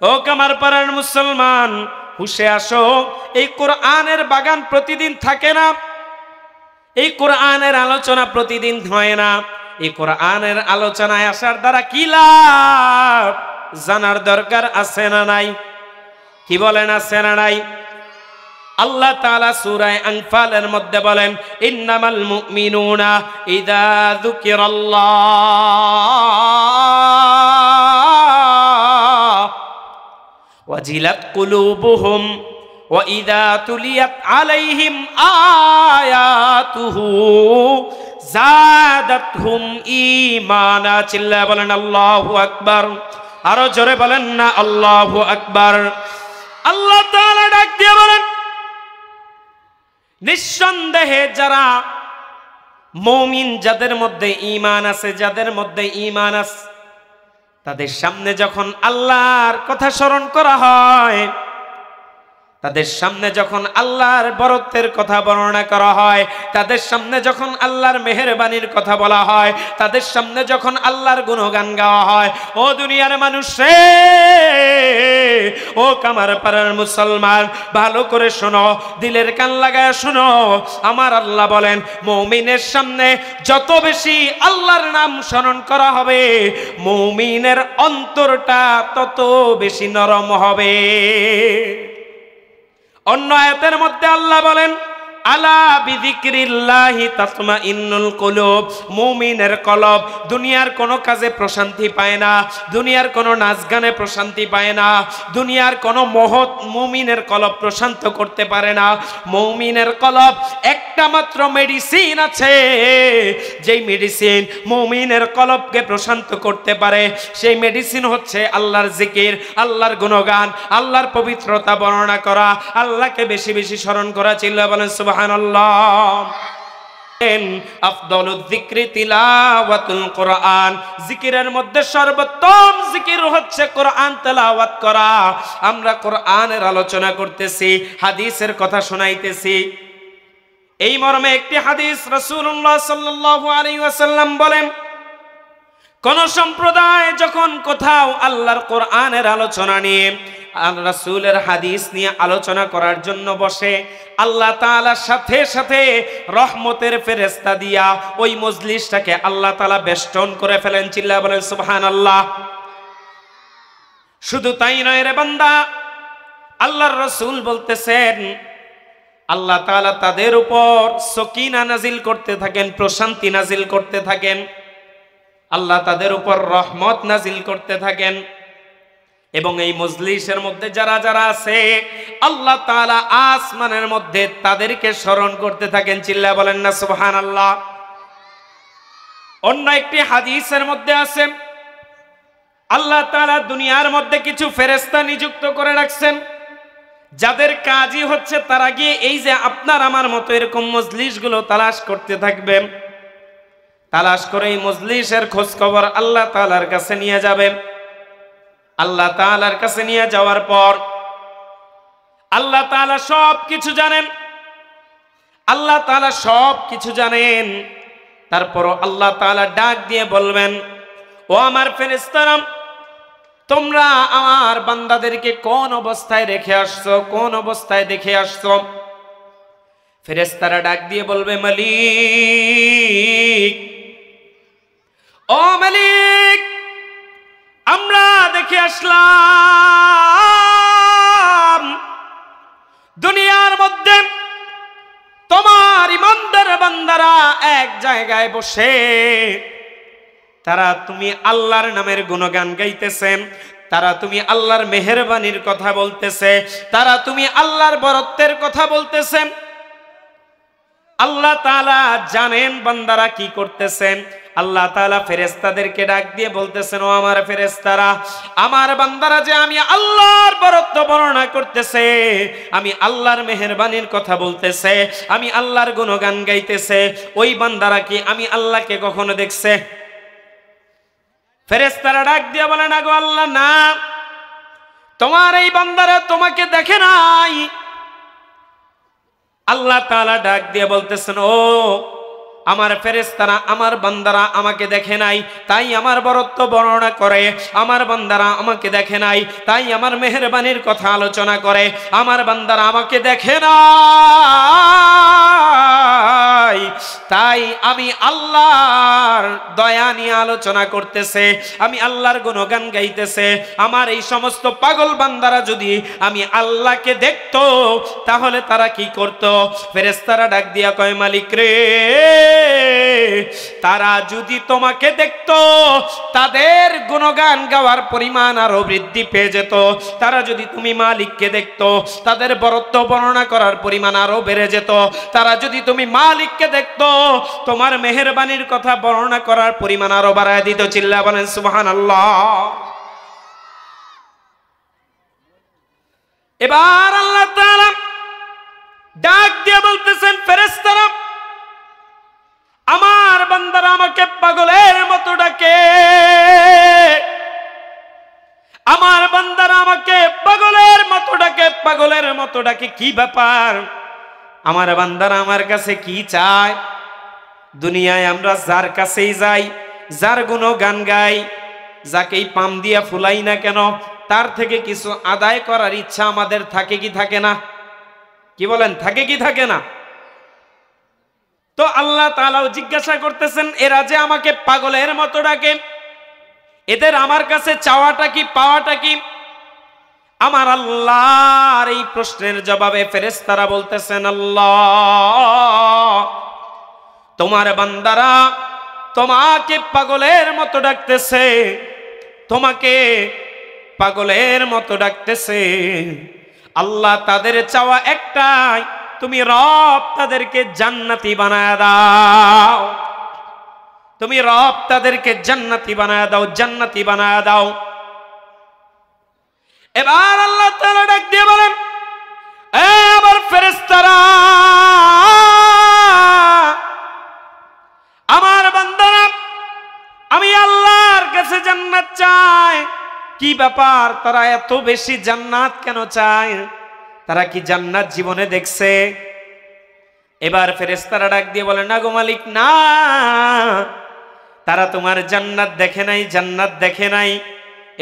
ও কামারপাড়ার মুসলমান, হুশে আসো। এই কোরআনের বাগান প্রতিদিন থাকে না, এই কোরআনের আলোচনা প্রতিদিন হয় না। এই কোরআনের আলোচনায় আসার দ্বারা কি লাভ জানার দরকার আছে না নাই? কি বলেন, আছে না নাই? আল্লাহ তাআলা সূরা আনফালের মধ্যে বলেন, ইন্নামাল মুমিনুনা ইযা যুকিরাল্লাহ ওয়াজিলাত কুলুবুহুম ওয়া ইযা তুলিয়াত আলাইহিম আয়াতুহু যাদাতহুম ঈমানা। চিল্লায়ে বলেন আল্লাহু আকবার। আরো জোরে বলেন না আল্লাহু আকবার। আল্লাহ তাআলা ডাক দিয়ে বলেন, নিঃসন্দেহে যারা মুমিন, যাদের মধ্যে ঈমান আছে, যাদের মধ্যে ঈমান আছে, তাদের সামনে যখন আল্লাহর কথা স্মরণ করা হয়, তাদের সামনে যখন আল্লাহর বরত্বের কথা বর্ণনা করা হয়, তাদের সামনে যখন আল্লাহর মেহেরবানির কথা বলা হয়, তাদের সামনে যখন আল্লাহর গুণগান গাওয়া হয়, ও দুনিয়ার মানুষ রে, ও কামারপাড়ার মুসলমান, ভালো করে শোনো, দিলের কান লাগায় শোনো। আমার আল্লাহ বলেন, মুমিনের সামনে যত বেশি আল্লাহর নাম স্মরণ করা হবে, মুমিনের অন্তরটা তত বেশি নরম হবে। অন্য আয়াতের মধ্যে আল্লাহ বলেন, আলা বিযিকরিল্লাহি তাতমাইন্নুল কুলুব। মুমিনের কলব দুনিয়ার কোনো কাজে প্রশান্তি পায় না, দুনিয়ার কোনো নাচ গানে প্রশান্তি পায় না, দুনিয়ার কোনো মহৎ মুমিনের কলব প্রশান্ত করতে পারে না। মুমিনের কলব একটা মাত্র মেডিসিন আছে, যেই মেডিসিন মুমিনের কলবকে প্রশান্ত করতে পারে, সেই মেডিসিন হচ্ছে আল্লাহর জিকির, আল্লাহর গুণগান, আল্লাহর পবিত্রতা বর্ণনা করা, আল্লাহকে বেশি বেশি স্মরণ করা। চিল্লা বলেন সুবহানাল্লাহ। আফদালুয যিকরি তিলাওয়াতুল কোরআন। জিকিরের মধ্যে সর্বোত্তম জিকির হচ্ছে কোরআন তেলাওয়াত করা। আমরা কোরআনের আলোচনা করতেছি, হাদিসের কথা শোনাইতেছি। এই মর্মে একটি হাদিস রাসূলুল্লাহ সাল্লাল্লাহু আলাইহি ওয়াসাল্লাম বলেন, কোন সম্প্রদায় যখন কোথাও আল্লাহর কোরআনের আলোচনা নিয়ে, রাসূলের হাদিস নিয়ে আলোচনা করার জন্য বসে, আল্লাহ তাআলার সাথে সাথে রহমতের ফেরেশতা দিয়া ওই মজলিসটাকে আল্লাহ তাআলা বেষ্টন করে ফেলেন। চিল্লায়া বলেন সুবহানাল্লাহ। শুধু তাই নয় রে বান্দা, আল্লাহর রাসূল বলতেছেন, আল্লাহ তাআলা তাদের উপর সকিনা নাজিল করতে থাকেন, প্রশান্তি নাজিল করতে থাকেন, আল্লাহ তাদের উপর রহমত নাজিল করতে থাকেন। এবং এই মজলিসের মধ্যে যারা যারা আছে, আল্লাহ তাআলা আসমানের মধ্যে তাদেরকে স্মরণ করতে থাকেন। চিল্লায়া বলেন না সুবহানাল্লাহ। অন্য একটি হাদিসের মধ্যে আছে, আল্লাহ তাআলা দুনিয়ার মধ্যে কিছু ফেরেশতা নিযুক্ত করে রাখছেন, যাদের কাজই হচ্ছে তারা গিয়ে এই যে আপনার আমার মতো এরকম মজলিসগুলো তালাশ করতে থাকবেন। তালাশ করে এই মজলিসের খোঁজ খবর আল্লাহ তাআলার কাছে নিয়ে যাবে। আল্লাহ তাআলার কাছে নিয়ে যাওয়ার পর আল্লাহ তাআলা সব কিছু জানেন, আল্লাহ তাআলা সব কিছু জানেন। তারপরও আল্লাহ তাআলা ডাক দিয়ে বলবেন, ও আমার ফেরেশতারা, তোমরা আমার বান্দাদেরকে কোন অবস্থায় রেখে আসছো, কোন অবস্থায় দেখে আসছো? ফেরেশতারা ডাক দিয়ে বলবে, মালিক, ও মালিক, আমরা দেখে আসলাম দুনিয়ার মধ্যে তোমার ইমানদার বান্দারা এক জায়গায় বসে তারা তুমি আল্লাহর নামের গুণগান গাইতেছেন, তারা তুমি আল্লাহর মেহেরবানির কথা বলতেছে, তারা তুমি আল্লাহর বরত্বের কথা বলতেছেন। আল্লাহ তাআলা জানেন বান্দারা কি করতেছেন। আল্লাহ তাআলা ফেরেশতাদেরকে ডাক দিয়ে বলতেছেন, ও আমার ফেরেশতারা, আমার বান্দারা যে আমি আল্লাহর বরত্ব বর্ণনা করতেছে, আমি আল্লাহর মেহেরবানির কথা বলতেছে, আমি আল্লাহর গুণগান গাইতেছে, ওই বান্দারা কি আমি আল্লাহকে কখনো দেখছে? ফেরেশতারা ডাক দিয়ে বলে, না গো আল্লাহ, না, তোমার এই বান্দারা তোমাকে দেখে নাই। আল্লাহ তাআলা ডাক দিয়ে বলতেছেন, ও আমার ফেরেশতারা আমার বান্দারা আমাকে দেখে নাই তাই আমার বরত্ব বর্ণনা করে, আমার বান্দারা আমাকে দেখে নাই তাই আমার মেহেরবানির কথা আলোচনা করে, আমার বান্দারা আমাকে দেখে নাই তাই আমি আল্লাহর দয়া নিয়ে আলোচনা করতেছে, আমি আল্লাহর গুণগান গাইতেছে। আমার এই সমস্ত পাগল বান্দারা যদি আমি আল্লাহকে দেখতো তাহলে তারা কি করত? ফেরেশতারা ডাক দিয়া কয়, মালিক রে, তারা যদি তোমাকে দেখতো তাদের গুণগান গাওয়ার পরিমাণ আরো বৃদ্ধি পেয়ে যেত, তারা যদি তুমি মালিককে দেখতো তাদের বরত্ব বর্ণনা করার পরিমাণ আরো বেড়ে যেত, তারা যদি তুমি মালিককে দেখতো তোমার মেহেরবানির কথা বর্ণনা করার পরিমাণ আরো বাড়ায় দিত। চিল্লা বলেন সুবহানাল্লাহ। এবার আল্লাহ তাআলা ডাক দিয়ে বলতেছেন, ফেরেশতারা আমার বান্দারা আমাকে পাগলের মতো ডাকে, আমার বান্দারা আমাকে পাগলের মতো ডাকে, পাগলের মতো ডাকে। কি ব্যাপার? আমার বান্দারা আমার কাছে কি চায়? দুনিয়ায় আমরা যার কাছেই যাই, যার গুণগান গাই, যাকেই পাম দিয়া ফুলাই না কেন, তার থেকে কিছু আদায় করার ইচ্ছা আমাদের থাকে কি থাকে না? কি বলেন, থাকে কি থাকে না? তো আল্লাহ তাআলাও জিজ্ঞাসা করতেছেন, এরা যে আমাকে পাগলের মতো ডাকে, এদের আমার কাছে চাওয়াটা কি, পাওয়াটা কি? আমার আল্লাহর এই প্রশ্নের জবাবে ফেরেশতারা বলতেছেন, আল্লাহ, তোমার বান্দারা তোমাকে পাগলের মতো ডাকতেছে, তোমাকে পাগলের মতো ডাকতেছে। আল্লাহ, তাদের চাওয়া একটাই, তুমি রব তাদেরকে জান্নাতি বানায় দাও, তুমি রব তাদেরকে জান্নাতি বানায় দাও, জান্নাতি বানায় দাও। এবার আল্লাহ তাআলা ডাক দিয়ে বলেন, আমার ফেরেশতারা, আমার বান্দারা, আমি আল্লাহর কাছে জান্নাত চাই। কি ব্যাপার? তারা এত বেশি জান্নাত কেন চায়? তারা কি জান্নাত জীবনে দেখছে? এবার ফেরেশতারা ডাক দিয়ে বলেন, না গো মালিক, না, তারা তোমার জান্নাত দেখে নাই, জান্নাত দেখে নাই।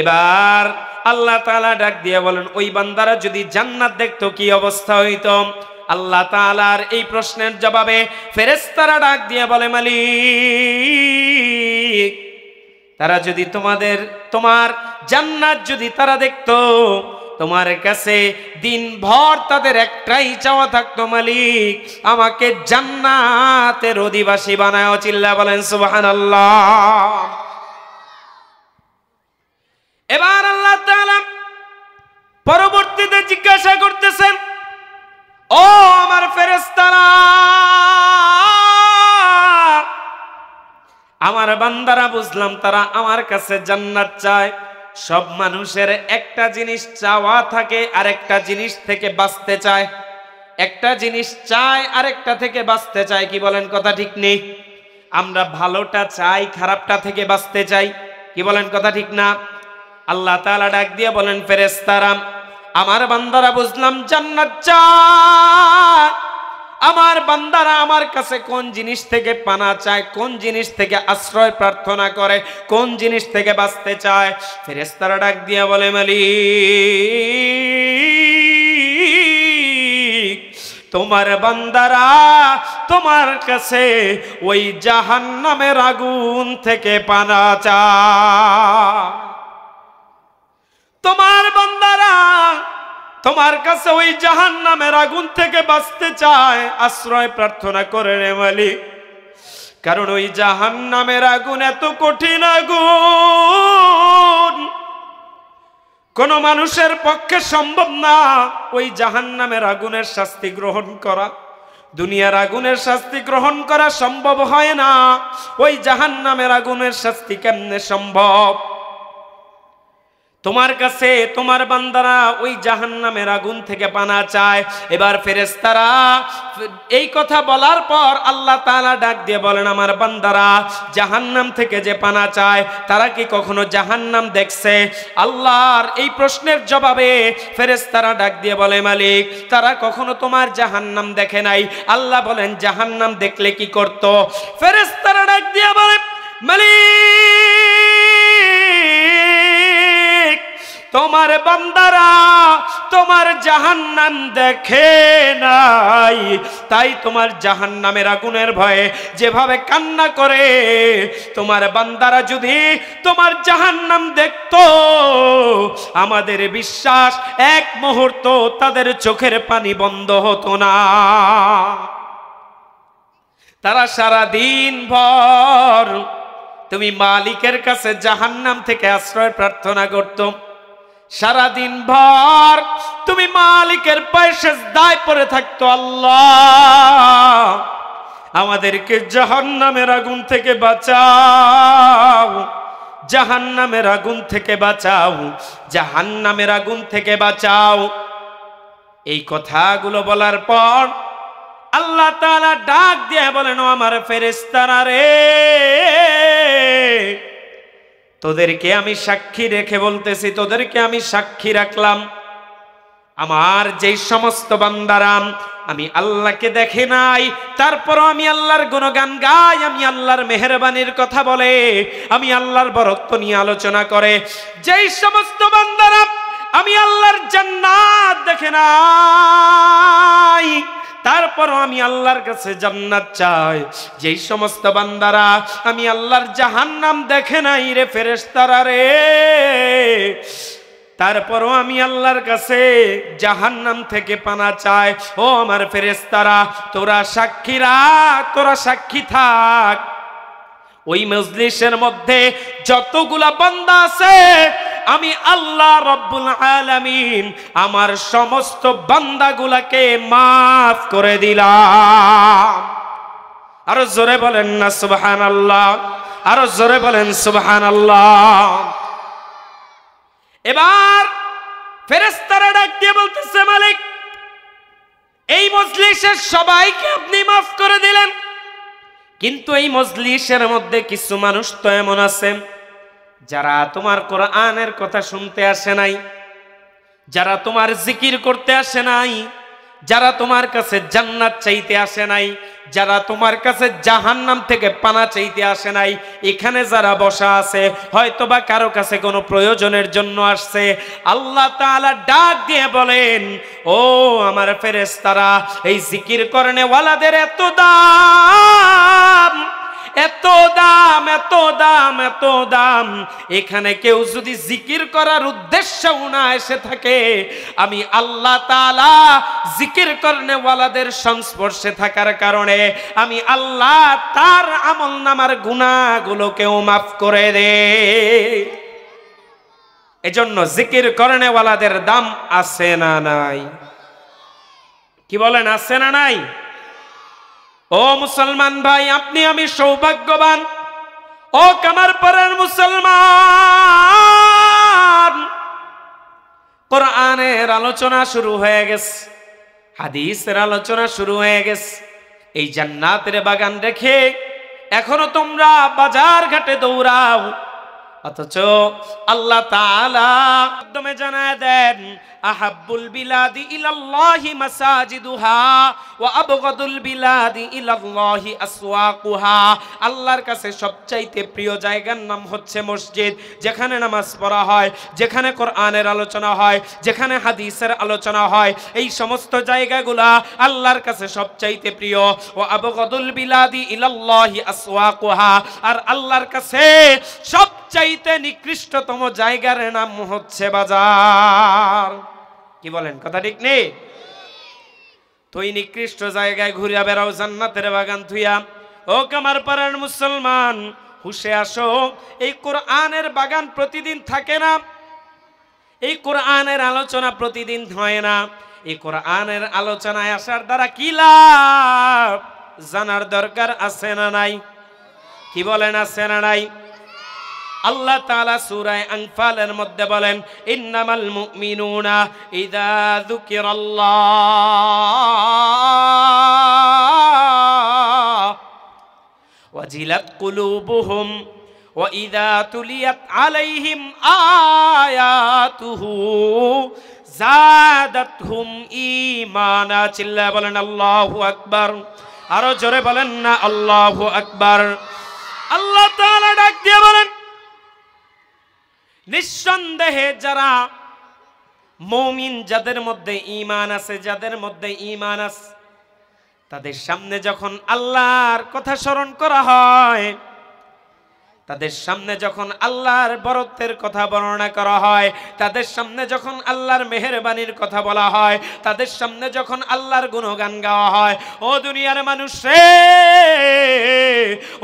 এবার আল্লাহ তাআলা ডাক দিয়ে বলেন, ওই বান্দারা যদি জান্নাত দেখতো কি অবস্থা হইতো? আল্লাহ তাআলার এই প্রশ্নের জবাবে ফেরেশতারা ডাক দিয়ে বলে, মালিক, তারা যদি তোমার জান্নাত যদি তারা দেখতো, তোমার কাছে দিনভর তাদের একটাই চাওয়া থাকতো, মালিক, আমাকে জান্নাতের অধিবাসী বানায়। চিল্লা বলেন সুবহানাল্লাহ। এবার আল্লাহ তাআলা পরবর্তীতে জিজ্ঞাসা করতেছেন, ও আমার ফেরেশতারা, আমার বান্দারা, বুঝলাম তারা আমার কাছে জান্নাত চায়। সব মানুষের একটা জিনিস চাওয়া থাকে, আর একটা জিনিস থেকে বাঁচতে চায়। একটা জিনিস চায়, আরেকটা থেকে বাঁচতে চায়। কি বলেন, কথা ঠিক নেই? আমরা ভালোটা চাই, খারাপটা থেকে বাঁচতে চাই। কি বলেন, কথা ঠিক না? আল্লাহ তাআলা ডাক দিয়ে বলেন, ফেরেশতারা, আমার বান্দারা, বুঝলাম জান্নাত চায়। আমার বান্দারা আমার কাছে কোন জিনিস থেকে পানা চায়, কোন জিনিস থেকে আশ্রয় প্রার্থনা করে, কোন জিনিস থেকে বাঁচতে চায়? ফেরেশতারা ডাক দিয়ে বলে, মালিক, তোমার বান্দারা তোমার কাছে ওই জাহান্নামের আগুন থেকে পানা চায়। তোমার বান্দারা তোমার কাছে ওই জাহান্নামের আগুন থেকে বাঁচতে চায়, আশ্রয় প্রার্থনা করে রে মালিক। কারণ ওই জাহান্নামের আগুন এত কঠিন আগুন, কোন মানুষের পক্ষে সম্ভব না ওই জাহান্নামের আগুনের শাস্তি গ্রহণ করা। দুনিয়ার আগুনের শাস্তি গ্রহণ করা সম্ভব হয় না, ওই জাহান্নামের আগুনের শাস্তি কেমনে সম্ভব? তোমার কাছে তোমার বান্দারা ওই জাহান্নামের আগুন থেকে পানা চায়। এবার ফেরেশতারা এই কথা বলার পর আল্লাহ তাআলা ডাক দিয়ে বলেন, আমার বান্দারা জাহান্নাম থেকে যে পানা চায় তারা কি কখনো জাহান্নাম দেখছে? আল্লাহর এই প্রশ্নের জবাবে ফেরেশতারা ডাক দিয়ে বলে, মালিক তারা কখনো তোমার জাহান্নাম দেখে নাই। আল্লাহ বলেন, জাহান্নাম দেখলে কি করত? ফেরেশতারা ডাক দিয়ে বলে, মালিক তোমার বান্দারা তোমার জাহান্নাম দেখে নাই, তাই তোমার জাহান্নামের আগুনের ভয়ে যেভাবে কান্না করে, তোমার বান্দারা যদি তোমার জাহান্নাম দেখতো আমাদের বিশ্বাস এক মুহূর্ত তাদের চোখের পানি বন্ধ হতো না। তারা সারা দিন ভর তুমি মালিকের কাছে জাহান্নাম থেকে আশ্রয় প্রার্থনা করত। সারা দিন ভর তুমি মালিকের পায়ে সিজদায় পড়ে থাকতো, আল্লাহ আমাদেরকে জাহান্নামের আগুন থেকে বাঁচাও, জাহান্নামের আগুন থেকে বাঁচাও, জাহান্নামের আগুন থেকে বাঁচাও। এই কথাগুলো বলার পর আল্লাহ তাআলা ডাক দিয়ে বলেন, ও আমার ফেরেশতারা রে, তোদেরকে আমি সাক্ষী রেখে বলতেছি, তোদেরকে আমি সাক্ষী রাখলাম, আমার যেই সমস্ত বান্দারা আমি আল্লাহকে দেখে নাই তারপরও আমি আল্লাহর গুণগান গাই, আমি আল্লাহর মেহেরবানির কথা বলে, আমি আল্লাহর বরত্ব নিয়ে আলোচনা করে, যেই সমস্ত বান্দারা আমি আল্লাহর জান্নাত দেখে নাই তারপরও আমি আল্লাহর কাছে জান্নাত চাই, যেই সমস্ত বান্দারা আমি আল্লাহর জাহান্নাম দেখে নাই রে ফেরেশতারা রে, তারপরও আমি আল্লাহর কাছে জাহান্নাম থেকে পানা চাই। ও আমার ফেরেশতারা, তোরা সাক্ষী রাখ, তোরা সাক্ষী থাক। ওই মজলিসের মধ্যে যতগুলা বান্দা আছে আমি আল্লাহ রব্বুল আলামিন আমার সমস্ত বান্দাগুলাকে মাফ করে দিলাম। আরো জোরে বলেন না সুবহানাল্লাহ, আরো জোরে বলেন সুবহানাল্লাহ। এবার ফেরেশতারা ডাক দিয়ে বলতেছে, মালিক এই মজলিসের সবাইকে আপনি মাফ করে দিলেন, কিন্তু এই মজলিসের মধ্যে কিছু মানুষ তো এমন আছে যারা তোমার কোরআনের কথা শুনতে আসে নাই, যারা তোমার জিকির করতে আসে নাই, যারা তোমার কাছে জান্নাত চাইতে আসে নাই, যারা তোমার কাছে জাহান্নাম থেকে পানা চাইতে আসে নাই, এখানে যারা বসা আছে হয়তোবা কারো কাছে কোনো প্রয়োজনের জন্য আসছে। আল্লাহ তাআলা ডাক দিয়ে বলেন, ও আমার ফেরেশতারা, এই জিকির করনে ওয়ালাদের এত দাম, এত দাম, এত দাম, এত দাম, এখানে কেউ যদি জিকির করার উদ্দেশ্যও না এসে থাকে, আমি আল্লাহ তাআলা জিকির করনে ওয়ালাদের সংস্পর্শে থাকার কারণে আমি আল্লাহ তার আমলনামার গুনাহগুলোকেও মাফ করে দে। এজন্য জিকির করনে ওয়ালাদের দাম আছে না নাই? কি বলেন, আছে না নাই? ও মুসলমান ভাই, আপনি আমি সৌভাগ্যবান। ও কামারপাড়ার মুসলমান, কোরআনের আলোচনা শুরু হয়ে গেছে, হাদিসের আলোচনা শুরু হয়ে গেছে। এই জান্নাতের বাগান রেখে এখনো তোমরা বাজার ঘাটে দৌড়াও, অথচ আল্লাহ তাআলা একদমে জানায় দেন, আহাব্বুল বিলাদি ইলাল্লাহি মাসাজিদুহা ওয়া আবগাদুল বিলাদি ইলাল্লাহি আসওয়াকুহা। আল্লাহর কাছে সবচাইতে প্রিয় জায়গার নাম হচ্ছে মসজিদ, যেখানে নামাজ পড়া হয়, যেখানে কোরআনের আলোচনা হয়, যেখানে হাদিসের আলোচনা হয়, এই সমস্ত জায়গাগুলা আল্লাহর কাছে সবচাইতে প্রিয়। ওয়া আবগাদুল বিলাদি ইলাল্লাহি আসওয়াকুহা, আর আল্লাহর কাছে সবচাইতে নিকৃষ্টতম জায়গার নাম হচ্ছে বাজার। কি বলেন, কথা ঠিক নেই? তো এই নিকৃষ্ট জায়গায় ঘুরিয়া বেড়াও জান্নাতের বাগান থুইয়া। ও কামারপাড়ার মুসলমান, হুশে আসো, এই কোরআনের বাগান প্রতিদিন থাকে না, এই কোরআনের আলোচনা প্রতিদিন হয় না। এই কোরআনের আলোচনায় আসার দ্বারা কি লাভ জানার দরকার আছে না নাই? কি বলেন, আছে না নাই? আল্লাহ তাআলা সূরা আনফালের মধ্যে বলেন, ইন্নামাল মুমিনুনা ইযা যুকিরাল্লাহ ওয়াজিলাত কুলুবুহুম ওয়া ইযা তুলিয়াত আলাইহিম আয়াতুহু যাদাতহুম ঈমানা। চিল্লায়ে বলেন আল্লাহু আকবার। আরো জোরে বলেন না আল্লাহু আকবার। আল্লাহ তাআলা ডাক দিয়ে বলেন, নিঃসন্দেহে যারা মুমিন, যাদের মধ্যে ঈমান আছে, যাদের মধ্যে ঈমান আছে, তাদের সামনে যখন আল্লাহর কথা স্মরণ করা হয়, তাদের সামনে যখন আল্লাহর বরত্বের কথা বর্ণনা করা হয়, তাদের সামনে যখন আল্লাহর মেহেরবানির কথা বলা হয়, তাদের সামনে যখন আল্লাহর গুণগান গাওয়া হয়, ও দুনিয়ার মানুষ রে,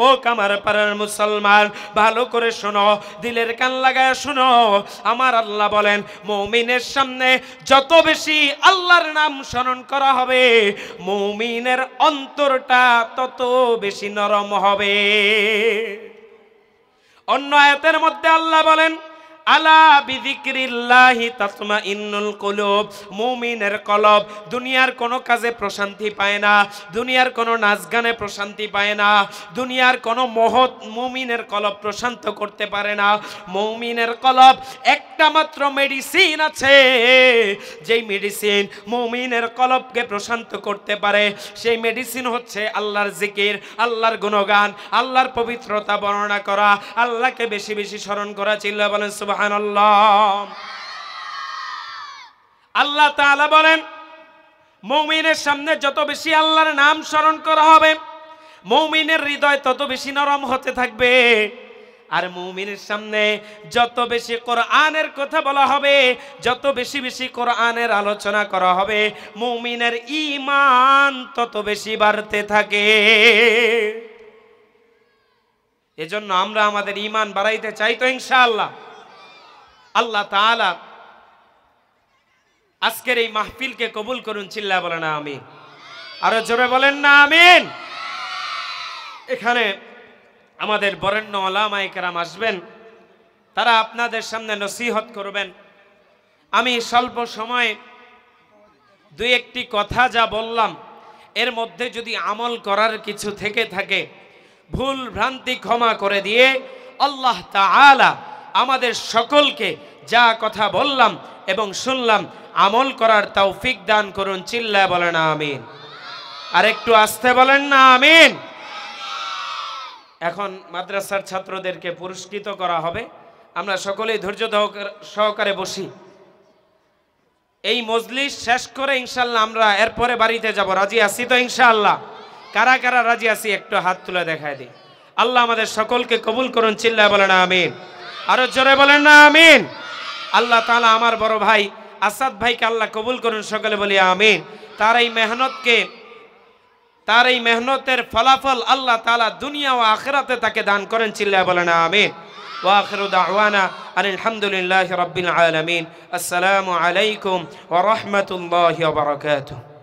ও কামার পাড়ার মুসলমান, ভালো করে শোনো, দিলের কান লাগায় শোনো। আমার আল্লাহ বলেন, মুমিনের সামনে যত বেশি আল্লাহর নাম স্মরণ করা হবে, মুমিনের অন্তরটা তত বেশি নরম হবে। অন্য আয়াতের মধ্যে আল্লাহ বলেন, আলা বিযিকরিল্লাহি তাতমাইন্নুল কুলুব। মুমিনের কলব দুনিয়ার কোনো কাজে প্রশান্তি পায় না, দুনিয়ার কোনো নাচ গানে প্রশান্তি পায় না, দুনিয়ার কোনো মহৎ মুমিনের কলব প্রশান্ত করতে পারে না। মুমিনের কলব একটা মাত্র মেডিসিন আছে, যেই মেডিসিন মুমিনের কলবকে প্রশান্ত করতে পারে, সেই মেডিসিন হচ্ছে আল্লাহর জিকির, আল্লাহর গুণগান, আল্লাহর পবিত্রতা বর্ণনা করা, আল্লাহকে বেশি বেশি স্মরণ করা। চিল্লা বলেন সুবহানাল্লাহ। আল্লাহ তাআলা বলেন, মুমিনের সামনে যত বেশি আল্লাহর নাম স্মরণ করা হবে, মুমিনের হৃদয় তত বেশি নরম হতে থাকবে। আর মুমিনের সামনে যত বেশি কোরআনের কথা বলা হবে, যত বেশি বেশি কোরআনের আলোচনা করা হবে, মুমিনের ঈমান তত বেশি বাড়তে থাকে। এজন্য আমরা আমাদের ঈমান বাড়াইতে চাই তো ইনশাআল্লাহ। আল্লাহ তাআলা আজকের এই মাহফিলকে কবুল করুন। চিল্লা বলেন আমিন। আরো জোরে বলেন না আমিন। এখানে আমাদের বরেণ্য উলামায়ে কেরাম আসবেন, তারা আপনাদের সামনে নসিহত করবেন। আমি স্বল্প সময়ে দুই একটি কথা যা বললাম, এর মধ্যে যদি আমল করার কিছু থেকে থাকে, ভুল ভ্রান্তি ক্ষমা করে দিয়ে আল্লাহ তাআলা আমাদের সকলকে যা কথা বললাম এবং শুনলাম আমল করার তৌফিক দান করুন। চিল্লায় বলেন আমিন। আর একটু আস্তে বলেন না আমিন। এখন মাদ্রাসার ছাত্রদেরকে পুরস্কৃত করা হবে। আমরা সকলেই ধৈর্য সহকারে বসি। এই মজলিস শেষ করে ইনশাআল্লাহ আমরা এরপরে বাড়িতে যাব। রাজি আছি তো ইনশাআল্লাহ? কারা কারা রাজি আছি একটু হাত তুলে দেখায় দিই। আল্লাহ আমাদের সকলকে কবুল করুন। চিল্লায় বলেন আমিন। আরো জোরে বলেন না আমিন। আল্লাহ তাআলা আমার বড় ভাই আসাদ ভাইকে আল্লাহ কবুল করুন। সকলে বলি আমিন। তার এই মেহনতের ফলাফল আল্লাহ তাআলা দুনিয়া ও আখিরাতে তাকে দান করেন। চিল্লায় বলেন আমিন। ওয়া আখিরু দাওয়ানা আলহামদুলিল্লাহি রাব্বিল আলামিন। আসসালামু আলাইকুম ওয়া রাহমাতুল্লাহি ওয়া বারাকাতুহু।